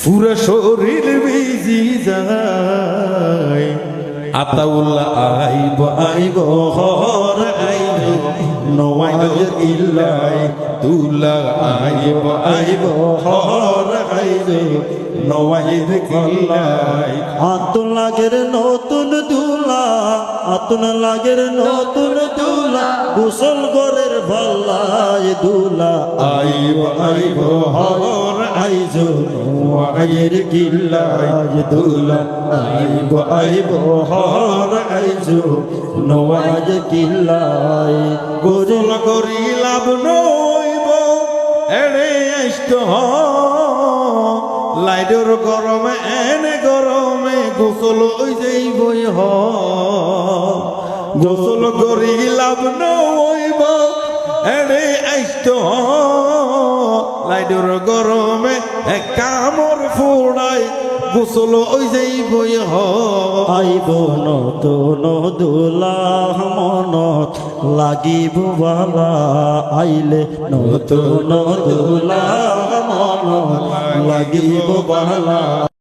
পুরা শরীর ভিজি যায় আতাউল্লাহ আইব আইব হর আইব নওয়াজ ইল্লাই তুলা আইব আইব হর আইব নওয়াজ ইল্লাই আতুন লাগের নতুন দুলা আতুন লাগের নতুন দুলা গোসল ঘরের ভাল্লায় দুলা আইব আইব হর আইব নওয়াজ ইল্লাই তুলা আইব আইব হর আইব নওয়াজ কিল্লায় গোসল করি লাভ নইব এড়ে আইষ্ট লাইডর গরমে এনে গরমে গোসল ওই যাইবই হ গোসল করি লাভ নইব এড়ে আইষ্ট লাইডর গরমে কামর ফোড়াই গোসল ওই যাইবই হ আইব নতুন দুলা মনত লাগিব বালা আইলে নতুন দুলা মনত লাগিব বালা